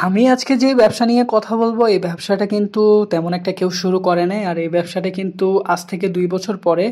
আমি আজকে যে ব্যবসা নিয়ে কথা বলবো এই ব্যবসাটা কিন্তু তেমন একটা কেউ শুরু করে নাই, আর এই ব্যবসাটা কিন্তু আজ থেকে 2 বছর পরে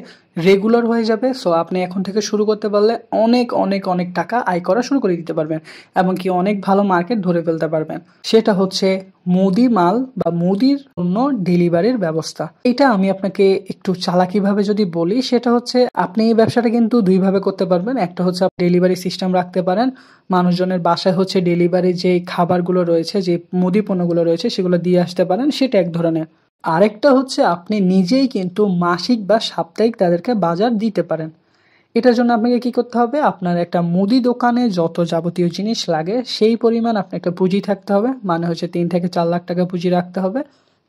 রেগুলার হয়ে যাবে। সো আপনি এখন থেকে শুরু করতে পারলে অনেক অনেক অনেক টাকা আয় করা শুরু করে দিতে পারবেন এবং কি অনেক ভালো মার্কেট ধরে ফেলতে পারবেন। সেটা হচ্ছে মুদি মাল বা মুদির জন্য ডেলিভারির ব্যবস্থা। এটা আমি আপনাকে একটু চালাকিভাবে যদি বলি, সেটা হচ্ছে আপনি এই ব্যবসাটা কিন্তু দুইভাবে করতে পারবেন। একটা হচ্ছে আপনি ডেলিভারি সিস্টেম রাখতে পারেন, মানুষজনের বাসায় হচ্ছে ডেলিভারি যে খাবারগুলো রয়েছে, যে মুদি পণ্যগুলো রয়েছে সেগুলো দিয়ে আসতে পারেন, সেটা এক ধরনের। আরেকটা হচ্ছে আপনি নিজেই কিন্তু মাসিক বা সাপ্তাহিক তাদেরকে বাজার দিতে পারেন। এটার জন্য আপনাকে কি করতে হবে, আপনার একটা মুদি দোকানে যত যাবতীয় জিনিস লাগে সেই পরিমাণ আপনার একটা পুঁজি থাকতে হবে, মানে হচ্ছে 3 থেকে 4 লাখ টাকা পুঁজি রাখতে হবে।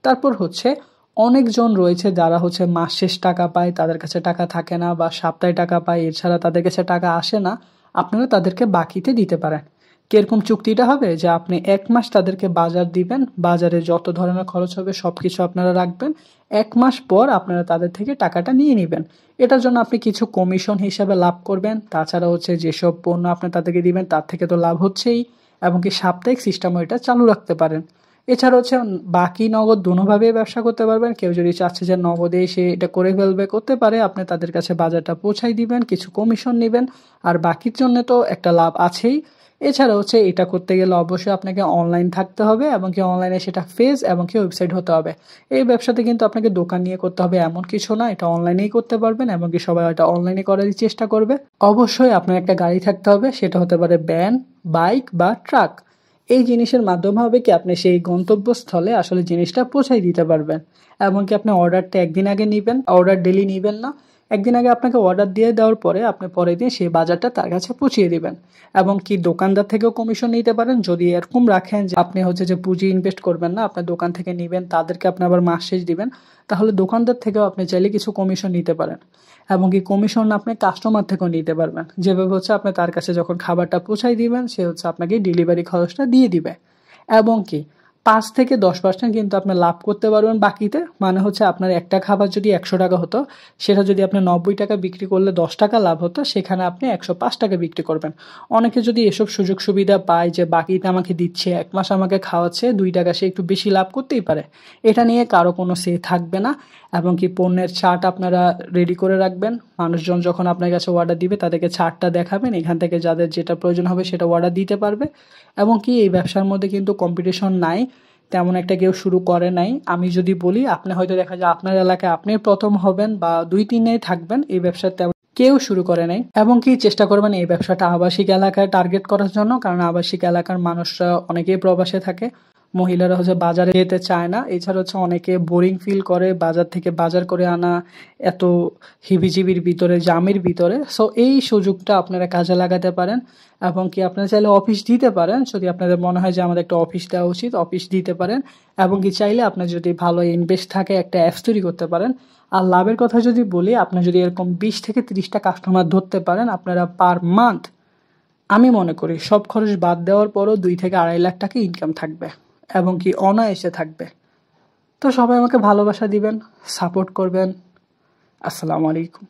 তারপর হচ্ছে অনেকজন রয়েছে যারা হচ্ছে মাস শেষ টাকা পায়, তাদের কাছে টাকা থাকে না, বা সপ্তাহে টাকা পায়, এছাড়া তাদের কাছে টাকা আসে না। আপনারা তাদেরকে বাকিতে দিতে পারেন। কিরকম চুক্তিটা হবে, যে আপনি 1 মাস তাদেরকে বাজার দিবেন, বাজারে যত ধরনের খরচ হবে সবকিছু আপনারা রাখবেন। 1 মাস পর আপনারা তাদের থেকে টাকাটা নিয়ে নেবেন। এটার জন্য আপনি কিছু কমিশন হিসাবে লাভ করবেন। তাছাড়া হচ্ছে যেসব পণ্য আপনি তাদেরকে দিবেন তার থেকে তো লাভ হচ্ছেই, এবং কি সাপ্তাহিক সিস্টেমও এটা চালু রাখতে পারেন। এছাড়া হচ্ছে বাকি নগদ দুভাবে ব্যবসা করতে পারবেন। কেউ যদি চাচ্ছে যে নগদে সে এটা করে ফেলবে, করতে পারে। আপনি তাদের কাছে বাজারটা পৌঁছাই দিবেন, কিছু কমিশন নেবেন, আর বাকির জন্য তো একটা লাভ আছেই। এছাড়া হচ্ছে এটা করতে গেলে অবশ্যই আপনাকে অনলাইন থাকতে হবে, এবং কি অনলাইনে সেটা পেজ এবং কি ওয়েবসাইট হতে হবে। এই ব্যবসাতে কিন্তু আপনাকে দোকান নিয়ে করতে হবে এমন কিছু না, এটা অনলাইনেই করতে পারবেন, এবং কি সবাই এটা অনলাইনে করার চেষ্টা করবে। অবশ্যই আপনার একটা গাড়ি থাকতে হবে, সেটা হতে পারে ভ্যান, বাইক বা ট্রাক। এই জিনিসের মাধ্যমে হবে কি আপনি সেই গন্তব্যস্থলে আসলে জিনিসটা পৌঁছাই দিতে পারবেন। এমনকি আপনি অর্ডারটা একদিন আগে নেবেন, অর্ডার ডেলি নেবেন না। একদিন আগে আপনাকে অর্ডার দিয়ে দেওয়ার পরে আপনি পরের দিন সেই বাজারটা তার কাছে পৌঁছিয়ে দিবেন। এবং কি দোকানদার থেকেও কমিশন নিতে পারেন, যদি এরকম রাখেন যে আপনি হচ্ছে যে পুঁজি ইনভেস্ট করবেন না, আপনার দোকান থেকে নেবেন, তাদেরকে আপনি আবার মাস শেষ দিবেন, তাহলে দোকানদার থেকেও আপনি চাইলে কিছু কমিশন নিতে পারেন। এবং কি কমিশন আপনি কাস্টমার থেকেও নিতে পারবেন, যেভাবে হচ্ছে আপনি তার কাছে যখন খাবারটা পৌঁছাই দিবেন সে হচ্ছে আপনাকে ডেলিভারি খরচটা দিয়ে দিবে। এবং কি 5 থেকে 10% কিন্তু আপনি লাভ করতে পারবেন বাকিতে। মানে হচ্ছে আপনার একটা খাবার যদি 100 টাকা হতো, সেটা যদি আপনি 90 টাকা বিক্রি করলে 10 টাকা লাভ হতো, সেখানে আপনি 105 টাকা বিক্রি করবেন। অনেকে যদি এসব সুযোগ সুবিধা পায় যে বাকিতে আমাকে দিচ্ছে, 1 মাস আমাকে খাওয়াচ্ছে, 2 টাকা, সে একটু বেশি লাভ করতেই পারে। এটা নিয়ে কারো কোনো সে থাকবে না। এবং কি পণ্যের চার্ট আপনারা রেডি করে রাখবেন, মানুষজন যখন আপনার কাছে অর্ডার দিবে তাদেরকে চার্টটা দেখাবেন, এখান থেকে যাদের যেটা প্রয়োজন হবে সেটা অর্ডার দিতে পারবে। এবং কি এই ব্যবসার মধ্যে কিন্তু কম্পিটিশন নাই, তেমন একটা কেউ শুরু করে নাই। আমি যদি বলি, আপনি হয়তো দেখা যায় আপনার এলাকায় আপনি প্রথম হবেন বা 2-3 থাকবেন, এই ব্যবসা তেমন কেউ শুরু করে নাই। এবং কি চেষ্টা করবেন এই ব্যবসাটা আবাসিক এলাকায় টার্গেট করার জন্য, কারণ আবাসিক এলাকার মানুষরা অনেকেই প্রবাসে থাকে। মহিলারা হচ্ছে বাজারে যেতে চায় না, এছাড়া হচ্ছে অনেকে বোরিং ফিল করে বাজার থেকে বাজার করে আনা, এত হিবিজিবির ভিতরে, জামের ভিতরে। সো এই সুযোগটা আপনারা কাজে লাগাতে পারেন। এবং কি আপনারা চাইলে অফিস দিতে পারেন, যদি আপনাদের মনে হয় যে আমাদের একটা অফিস দেওয়া উচিত, অফিস দিতে পারেন। এবং কি চাইলে আপনার যদি ভালো ইনভেস্ট থাকে একটা অ্যাপস তৈরি করতে পারেন। আর লাভের কথা যদি বলি, আপনি যদি এরকম 20 থেকে 30টা কাস্টমার ধরতে পারেন, আপনারা পার মান্থ, আমি মনে করি সব খরচ বাদ দেওয়ার পরও 2 থেকে 2.5 লাখ টাকা ইনকাম থাকবে, এবং কি অনায়াসে থাকবে। তো সবাই আমাকে ভালোবাসা দিবেন, সাপোর্ট করবেন। আসসালামু আলাইকুম।